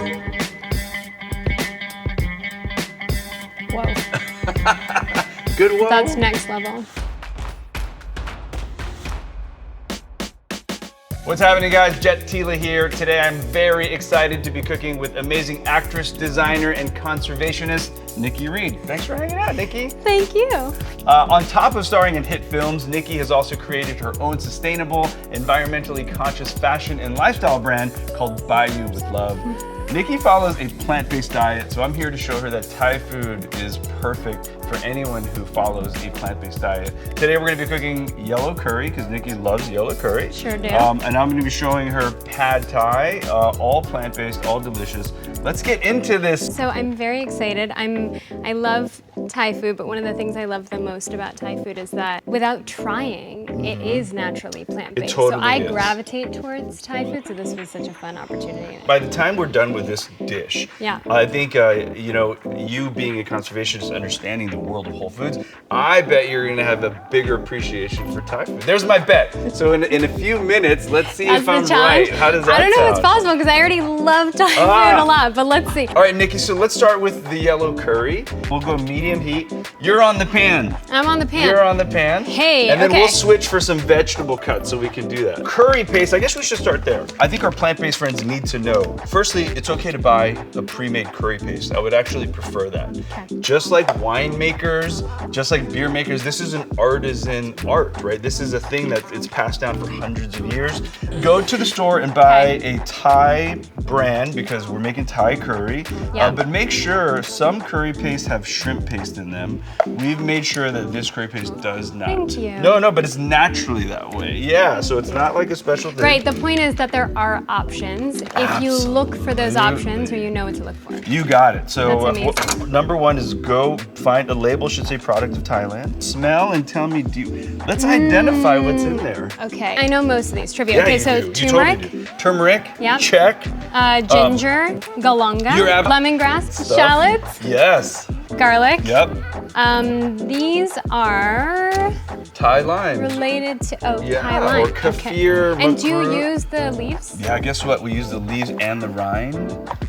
Whoa. Good whoa. That's next level. What's happening, guys? Jet Tila here. Today I'm very excited to be cooking with amazing actress, designer, and conservationist, Nikki Reed. Thanks for hanging out, Nikki. Thank you. On top of starring in hit films, Nikki has also created her own sustainable, environmentally conscious fashion and lifestyle brand called BaYou with Love. Nikki follows a plant-based diet, so I'm here to show her that Thai food is perfect for anyone who follows a plant-based diet. Today we're going to be cooking yellow curry, because Nikki loves yellow curry. Sure do. And I'm going to be showing her pad Thai, all plant-based, all delicious. Let's get into this. So I'm very excited. I love Thai food, but one of the things I love the most about Thai food is that without trying, it is naturally plant-based. It totally so I is. gravitate towards Thai food, so this was such a fun opportunity. By the time we're done with this dish, Yeah. I think, you know, you being a conservationist, understanding the world of whole foods, I bet you're gonna have a bigger appreciation for Thai food. There's my bet. So in a few minutes, let's see if I'm right. How does that sound? I don't know if it's possible because I already love Thai food a lot, but let's see. All right, Nikki, so let's start with the yellow curry. We'll go medium heat. You're on the pan. I'm on the pan. You're on the pan. Hey, And then okay. we'll switch for some vegetable cuts so we can do that. Curry paste, I guess we should start there. I think our plant-based friends need to know. Firstly, it's okay to buy a pre-made curry paste. I would actually prefer that. Okay. Just like winemakers, just like beer makers, this is an artisan art, right? This is a thing that it's passed down for hundreds of years. Go to the store and buy a Thai brand because we're making Thai curry. Yeah. But make sure some curry paste have shrimp paste in them. We've made sure that this curry paste does not. Thank you. No, but it's naturally that way. Yeah, so it's not like a special thing. Right, the point is that there are options. If you look for those options, or you know what to look for. You got it. So That's amazing. number one is go find a label, should say product of Thailand. Smell and tell me, let's identify what's in there. Okay, I know most of these trivia. Yeah, okay, you so do. You turmeric, totally do. Turmeric, Yep. check. Ginger, galunga, You're lemongrass, Stuff. shallots, Yes. garlic. Yep. These are Thai lime. related to Yeah, Thai lime. or kaffir, And do you makrut. use the leaves? Yeah, guess what? We use the leaves and the rind.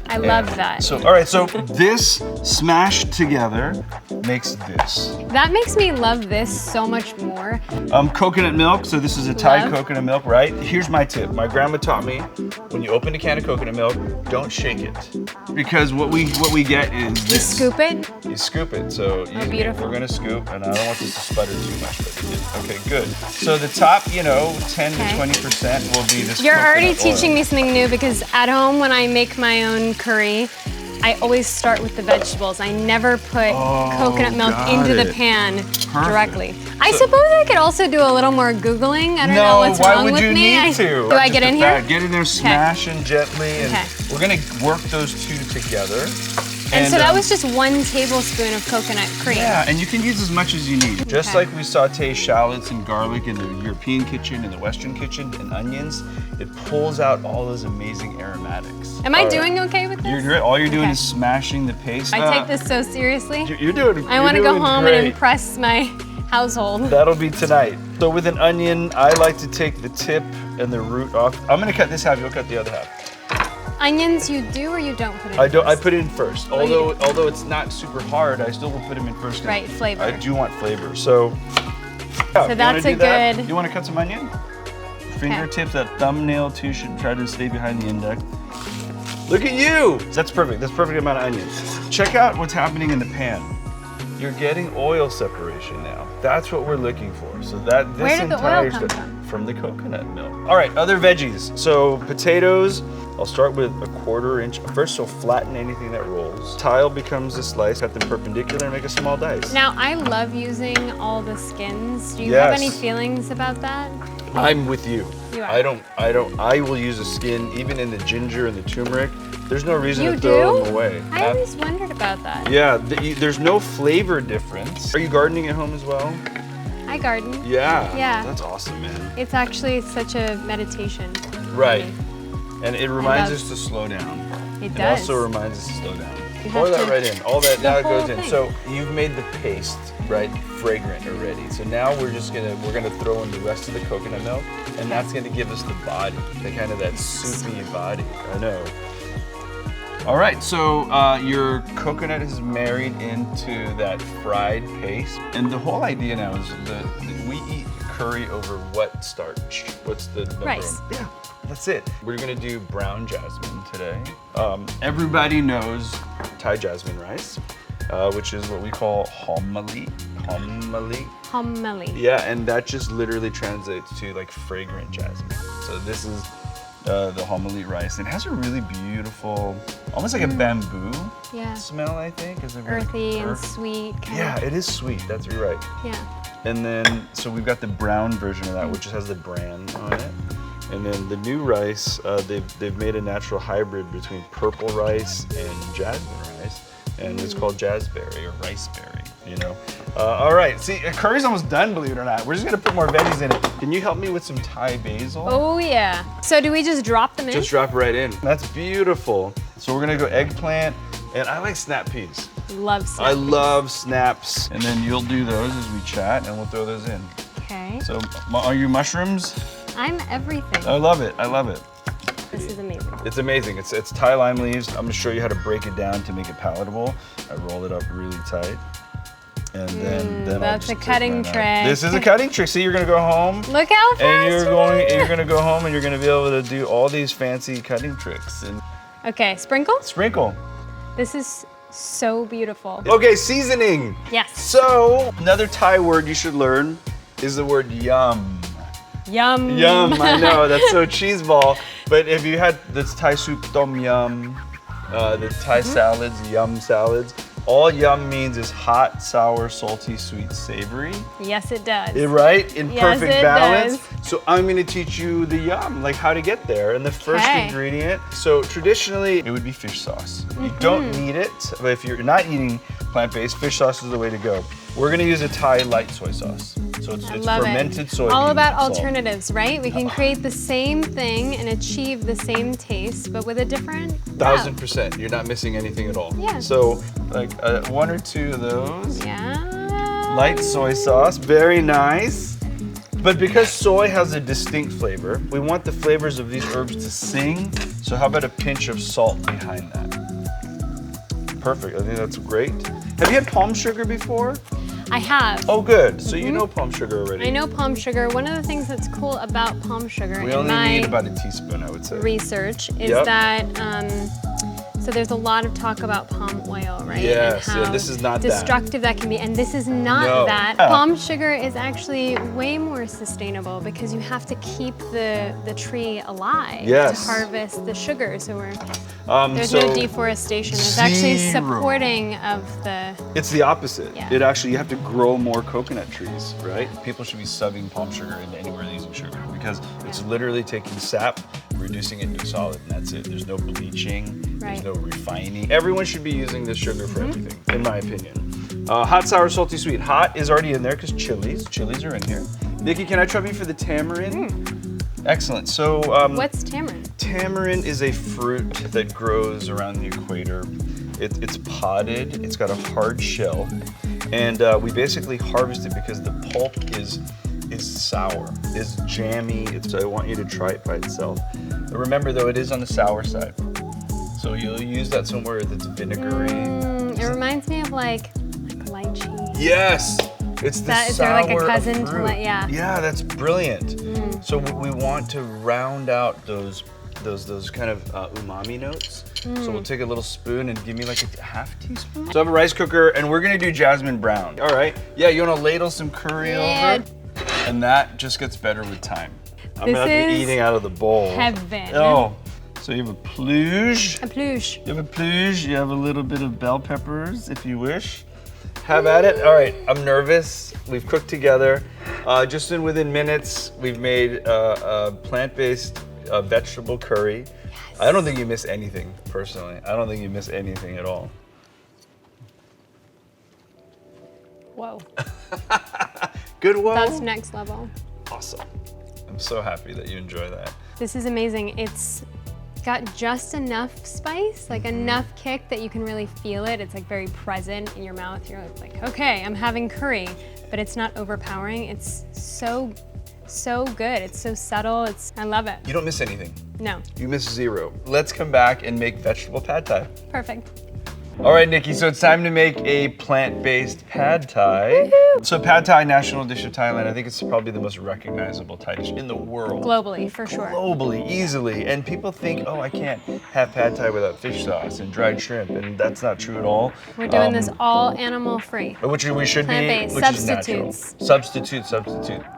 I love that. So, all right, so this smashed together makes this. That makes me love this so much more. Coconut milk, so this is a Thai Love. coconut milk, right? Here's my tip. My grandma taught me, when you open a can of coconut milk, don't shake it. Because what we get is You this. scoop it. You scoop it, so beautiful. we're gonna scoop, and I don't want this to sputter too much, but it did. Okay, good. So the top, 10 to 20% will be this You're already coconut oil. teaching me something new because at home when I make my own curry, I always start with the vegetables. I never put coconut milk got into the it. pan directly. I So- suppose I could also do a little more Googling. I don't know what's why wrong would with you me. need to? Do I get in here? Get in there, smashing gently, and Okay. we're gonna work those two together. And so that was just 1 tablespoon of coconut cream. Yeah, and you can use as much as you need. Just Okay. like we saute shallots and garlic in the European kitchen and the Western kitchen and onions, it pulls out all those amazing aromatics. Am I doing okay with this? All you're doing Okay. is smashing the paste. I take this so seriously. You're doing. I want to go doing home great. and impress my household. That'll be tonight. So with an onion, I like to take the tip and the root off. I'm gonna cut this half. You'll cut the other half. Onions you do or you don't put in I don't. I first? put it in first. Oh, you do. Although it's not super hard, I still will put them in first. 'cause Right, flavor. I do want flavor. So. So that's a good- You want to cut some onion? Fingertips, that thumbnail too should try to stay behind the index. Look at you! That's perfect. That's perfect amount of onion. Check out what's happening in the pan. You're getting oil separation now. That's what we're looking for. So that this Where did the entire oil come stuff- from? the coconut milk. All right, other veggies. So potatoes. I'll start with a 1/4 inch. First, so flatten anything that rolls. Tile becomes a slice. Cut them perpendicular and make a small dice. Now, I love using all the skins. Do you have Yes. any feelings about that? I'm with you. You are. I will use a skin even in the ginger and the turmeric. There's no reason You to throw do? them away. I always wondered about that. Yeah, there's no flavor difference. Are you gardening at home as well? I garden. Yeah. Yeah. That's awesome, man. It's actually such a meditation. for Right. me. And it reminds love- us to slow down. It It does. also reminds us to slow down. You Pour have that to- right in. All that now it whole goes in. thing. So you've made the paste, right, fragrant already. So now we're gonna throw in the rest of the coconut milk, and that's gonna give us the body, that soupy body. I know. All right, so your coconut is married into that fried paste. And the whole idea now is that we eat curry over what starch? What's the number? Rice. Yeah, that's it. We're gonna do brown jasmine today. Everybody knows Thai jasmine rice, which is what we call homali. Homely. Yeah, and that just literally translates to like fragrant jasmine. So this is the homali rice. It has a really beautiful, almost like a bamboo smell, I think. Is it really Earthy and sweet. Yeah, it is sweet. That's right. Yeah. And then, so we've got the brown version of that, which has the bran on it. And then the new rice, they've made a natural hybrid between purple rice and jasmine rice, and it's called jazzberry or riceberry, you know. All right, see, curry's almost done, believe it or not. We're just gonna put more veggies in it. Can you help me with some Thai basil? Oh yeah. So do we just drop them in? Just drop right in. That's beautiful. So we're gonna go eggplant, and I like snap peas. Love snap I peas. love snaps. And then you'll do those as we chat, and we'll throw those in. Okay. So, are you mushrooms? I'm everything. I love it. I love it. This is amazing. It's amazing. It's Thai lime leaves. I'm gonna show you how to break it down to make it palatable. I roll it up really tight. And then I'll that's just a take cutting mine out. trick. This is a cutting trick. See, you're gonna go home. Look how fast And you're doing gonna go home and you're gonna be able to do all these fancy cutting tricks and Okay, sprinkle. sprinkle. This is so beautiful. Okay, seasoning. Yes. So another Thai word you should learn is the word yum. Yum. Yum, I know, that's so cheeseball. But if you had this Thai soup, tom yum, the Thai salads, yum salads, all yum means is hot, sour, salty, sweet, savory. Yes, it does. Right? In Yes, perfect it balance. does. So I'm gonna teach you the yum, like how to get there. And the first Okay. ingredient, so traditionally it would be fish sauce. You don't need it, but if you're not eating plant-based, fish sauce is the way to go. We're gonna use a Thai light soy sauce. So it's Love fermented it. soybean All about salt. alternatives, right? We can create the same thing and achieve the same taste, but with a different route. 1000%. You're not missing anything at all. Yeah. So like one or two of those. Yeah. Light soy sauce, very nice. But because soy has a distinct flavor, we want the flavors of these herbs to sing. So how about a pinch of salt behind that? Perfect, I think that's great. Have you had palm sugar before? I have. Oh good, so you know palm sugar already. I know palm sugar. One of the things that's cool about palm sugar We in only my need about a teaspoon, I would say. research is Yep. that so there's a lot of talk about palm oil, right? Yes, and yeah, how this is not that. destructive that can be, and this is not No. that. Yeah. Palm sugar is actually way more sustainable because you have to keep the tree alive Yes. to harvest the sugar. So there's so no deforestation. It's actually zero. supporting of the. It's the opposite. Yeah. It actually, you have to grow more coconut trees, right? People should be subbing palm sugar into anywhere they're using sugar because it's literally taking sap, reducing it into a solid, and that's it. There's no bleaching, Right. there's no refining. Everyone should be using this sugar for everything, in my opinion. Hot, sour, salty, sweet. Hot is already in there because chilies are in here. Nikki, can I trouble you for the tamarind? Excellent. So What's tamarind? tamarind is a fruit that grows around the equator. It's potted, it's got a hard shell, and we basically harvest it because the pulp is sour, is jammy. So I want you to try it by itself. But remember though, it is on the sour side. So you'll use that somewhere that's vinegary. It reminds me of like lychee. Yes! It's the Is sour there like a cousin to fruit. yeah. Yeah, that's brilliant. So we want to round out those kind of umami notes. So we'll take a little spoon and give me like a half teaspoon. So I have a rice cooker and we're gonna do jasmine brown. All right, yeah, you wanna ladle some curry over? And that just gets better with time. I'm gonna have to be eating out of the bowl. Heaven. Oh, so you have a pluge. A pluche. You have a pluge, you have a little bit of bell peppers if you wish. Have at it. All right, I'm nervous. We've cooked together. Just within minutes, we've made a plant-based vegetable curry. Yes. I don't think you miss anything, personally. I don't think you miss anything at all. Whoa. Good one. That's next level. Awesome. I'm so happy that you enjoy that. This is amazing. It's got just enough spice, like enough kick that you can really feel it. It's like very present in your mouth. You're like, okay, I'm having curry, but it's not overpowering. It's so good. It's so subtle. I love it. You don't miss anything. No. You missed 0. Let's come back and make vegetable pad thai. Perfect. All right, Nikki, so it's time to make a plant-based pad thai. So pad thai, national dish of Thailand. I think it's probably the most recognizable Thai dish in the world. Globally, for sure. Globally, easily. And people think, oh, I can't have pad thai without fish sauce and dried shrimp, and that's not true at all. We're doing this all animal free. Which we should Plant-based, be, which is natural. Substitute.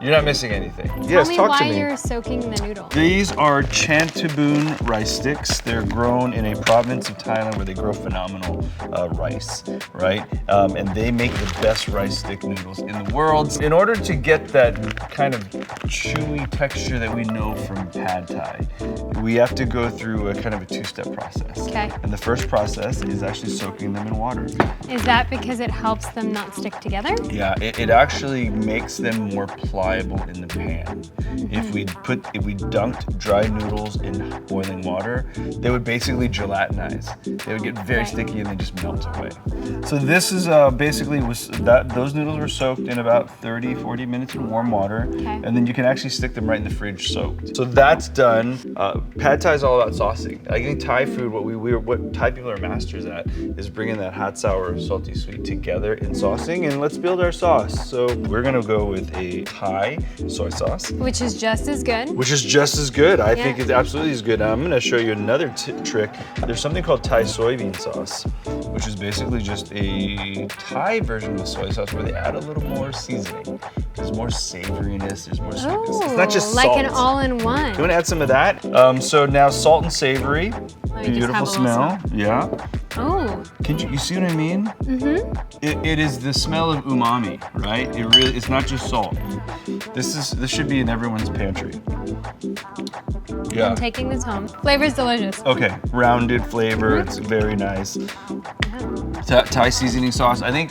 You're not missing anything. Tell me why you're soaking the noodle. These are Chantabun rice sticks. They're grown in a province of Thailand where they grow phenomenal rice, right? And they make the best rice stick noodles in the world. In order to get that kind of chewy texture that we know from pad thai, we have to go through a kind of a 2-step process. Okay. And the first process is actually soaking them in water. Is that because it helps them not stick together? Yeah, it actually makes them more pliable in the pan. If we dunked dry noodles in boiling water, they would basically gelatinize. They would get very sticky and they just melt away. So this is basically those noodles were soaked in about 30-40 minutes in warm water, and then you can actually stick them right in the fridge soaked. So that's done. Pad thai is all about saucing. I think Thai food, what Thai people are masters at, is bringing that hot, sour, salty, sweet together in saucing, and let's build our sauce. So we're gonna go with a Thai soy sauce. Which is just as good. I think it's absolutely as good. Now, I'm gonna show you another trick. There's something called Thai soybean sauce, which is basically just a Thai version of the soy sauce where they add a little more seasoning. There's more savoriness, there's more sweetness. It's not just like salt. an all-in-one. You wanna add some of that? So now salt and savory. Beautiful smell. Yeah. Oh. You see what I mean? Mm-hmm. It is the smell of umami, right? It's not just salt. This should be in everyone's pantry. Yeah. I'm taking this home. Flavor's delicious. Okay, rounded flavor. It's very nice. Thai seasoning sauce. I think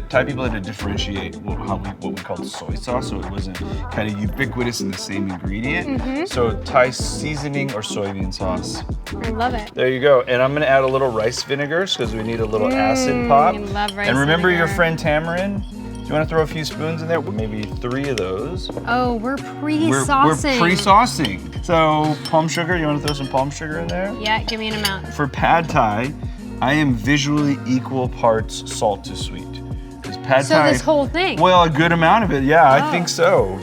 Thai people had to differentiate what we called soy sauce, so it wasn't kind of ubiquitous in the same ingredient. So Thai seasoning or soybean sauce. I love it. There you go. And I'm gonna add a little rice vinegar because we need a little acid pop. I love rice and remember vinegar. your friend tamarind? Do you want to throw a few spoons in there? Maybe 3 of those. Oh, we're pre-saucing. We're pre-saucing. So palm sugar, you want to throw some palm sugar in there? Yeah, give me an amount. For pad thai, I am visually equal parts salt to sweet. Pad thai, this whole thing? Well, a good amount of it, yeah, I think so.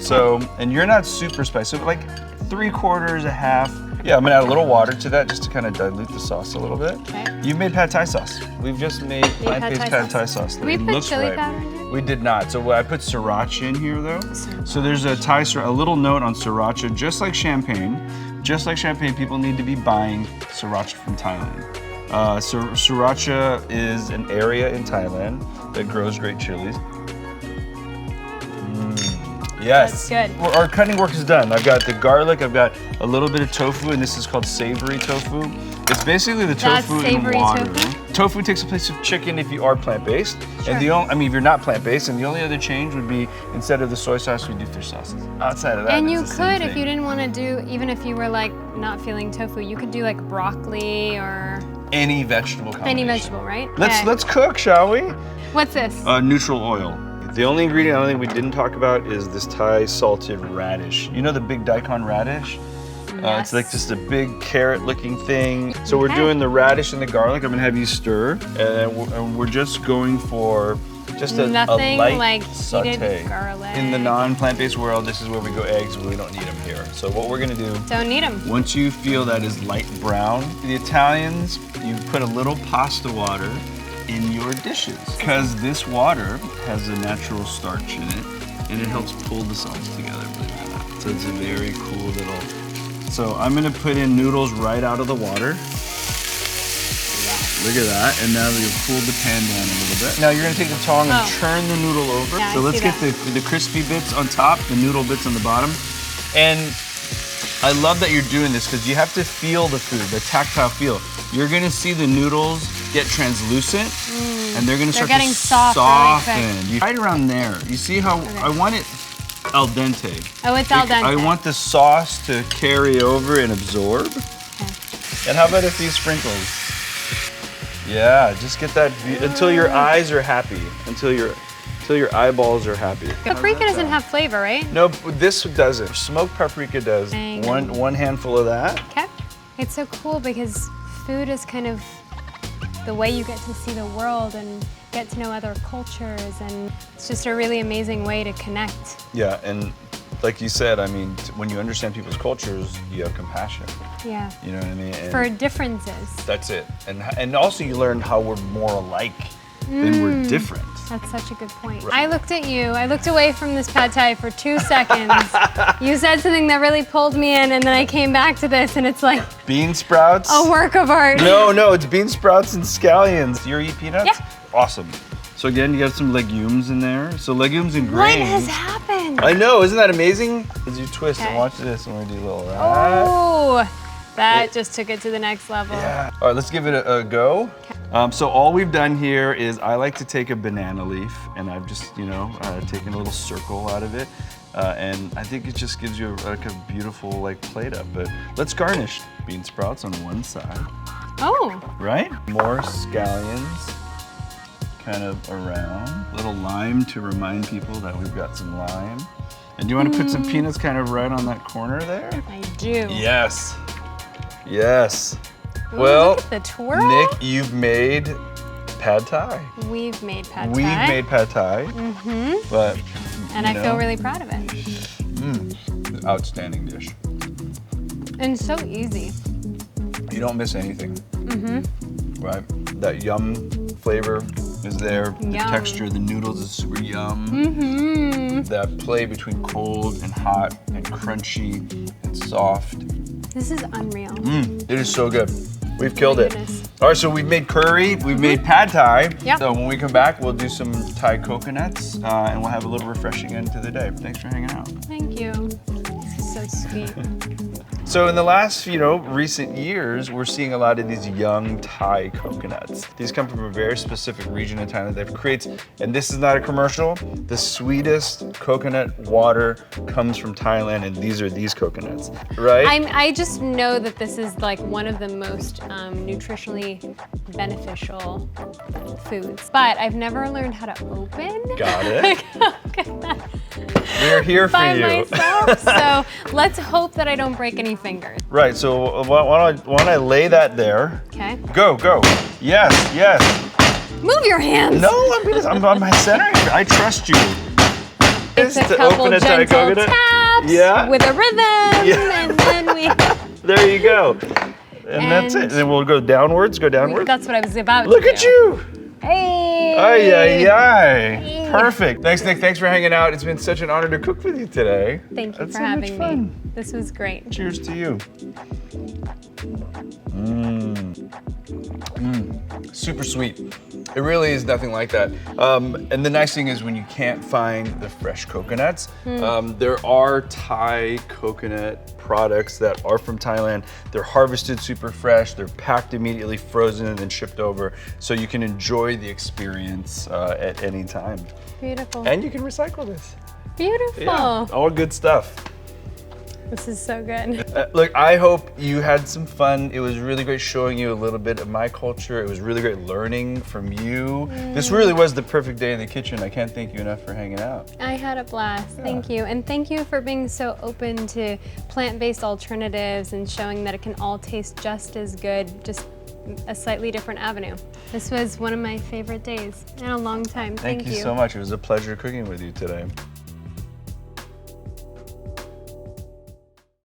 And you're not super spicy, but like 3/4, a half. Yeah, I'm gonna add a little water to that just to kind of dilute the sauce a little bit. Okay. You made pad thai sauce. We've just made plant-based pad thai sauce. Did we put chili powder in here? We did not. So I put sriracha in here though. So there's a little note on sriracha, just like champagne. Just like champagne, people need to be buying sriracha from Thailand. Sriracha is an area in Thailand that grows great chilies. Yes. That's good. Our cutting work is done. I've got the garlic, I've got a little bit of tofu, and this is called savory tofu. It's basically the tofu in water. Tofu takes the place of chicken if you are plant-based. Sure. And if you're not plant-based, and the only other change would be instead of the soy sauce, we do fish sauces. Outside of that, and you could, if you didn't want to do, even if you were like not feeling tofu, you could do like broccoli or any vegetable combination. Any vegetable, right? Let's cook, shall we? What's this? Neutral oil. The only ingredient I don't think we didn't talk about is this Thai salted radish. You know the big daikon radish? Yes. It's like just a big carrot-looking thing. So we're doing the radish and the garlic. I'm gonna have you stir, and we're just going for just a light like saute. Garlic. In the non-plant-based world, this is where we go eggs. We don't need them here. So what we're gonna do? Don't need them. Once you feel that is light brown, the Italians, you put a little pasta water in your dishes because this water has a natural starch in it and it helps pull the sauce together, believe it or not. So it's a very cool little. So I'm gonna put in noodles right out of the water. Look at that, and now we've cooled the pan down a little bit. Now you're gonna take the tongs and turn the noodle over. Yeah, so let's get the crispy bits on top, the noodle bits on the bottom. And I love that you're doing this because you have to feel the food, the tactile feel. You're gonna see the noodles get translucent, and they're gonna start to soften. Right around there. You see how I want it al dente. Oh, it's al dente. I want the sauce to carry over and absorb. Okay. And how about a few sprinkles? Yeah, just get that until your eyes are happy. Until you're. till your eyeballs are happy. Paprika doesn't have flavor, right? No, this doesn't. Smoked paprika does. Dang. One handful of that. Okay. It's so cool because food is kind of the way you get to see the world and get to know other cultures, and it's just a really amazing way to connect. Yeah, and like you said, I mean, when you understand people's cultures, you have compassion. Yeah. You know what I mean? And for differences. that's it. And also you learn how we're more alike than we're different. That's such a good point. I looked at you, I looked away from this pad thai for 2 seconds. You said something that really pulled me in, and then I came back to this, and it's like Bean sprouts? a work of art. No, it's bean sprouts and scallions. You eat peanuts? Yeah. Awesome. So again, you got some legumes in there. So legumes and What grains. has happened? I know, isn't that amazing? As you twist and Okay. watch this, and we do a little that. Oh, that just took it to the next level. Yeah. All right, let's give it a go. So all we've done here is I like to take a banana leaf, and I've just, taken a little circle out of it. And I think it just gives you a beautiful plate up. But let's garnish bean sprouts on one side, Oh, right? More scallions kind of around. A little lime to remind people that we've got some lime. And do you want to put some peanuts kind of right on that corner there? I do. Yes. Yes. Ooh, Well, look at the twirl. Nick, you've made pad thai. We've made pad thai. We've made pad thai. But and I feel really proud of it. outstanding dish. And so easy. You don't miss anything. Right? That yum flavor is there. The Yum. texture, the noodles is super yum. That play between cold and hot and crunchy and soft. This is unreal. It is so good. We've killed it. goodness. All right, so we've made curry, we've made pad thai. Yep. So when we come back, we'll do some Thai coconuts, and we'll have a little refreshing end to the day. Thanks for hanging out. Thank you. This is so sweet. So in the last, recent years, we're seeing a lot of these young Thai coconuts. These come from a very specific region in Thailand that creates, and this is not a commercial, the sweetest coconut water comes from Thailand, and these are these coconuts, right? I just know that this is like one of the most nutritionally beneficial foods, but I've never learned how to open. Got it. coconut We're here for by you. myself. So let's hope that I don't break any fingers. Right, so why don't I lay that there? Okay. Go. Yes. Move your hands. No, I'm on my center here. I trust you. It's a to couple open a Thai gentle coconut. taps Yeah. with a rhythm, Yeah. and then we. There you go. And that's it. And then we'll go downwards. That's what I was about Look to at do. you. Hey. Ay. Perfect. Thanks, Nick. Thanks for hanging out. It's been such an honor to cook with you today. Thank you That's for so much having me. fun. This was great. Cheers to you. Super sweet. It really is nothing like that. And the nice thing is when you can't find the fresh coconuts, there are Thai coconut products that are from Thailand. They're harvested super fresh, they're packed immediately, frozen, and then shipped over. So you can enjoy the experience at any time. Beautiful. And you can recycle this. Beautiful. Yeah, all good stuff. This is so good. Look, I hope you had some fun. It was really great showing you a little bit of my culture. It was really great learning from you. This really was the perfect day in the kitchen. I can't thank you enough for hanging out. I had a blast. Thank you. And thank you for being so open to plant-based alternatives and showing that it can all taste just as good, just a slightly different avenue. This was one of my favorite days in a long time. Thank you so much. It was a pleasure cooking with you today.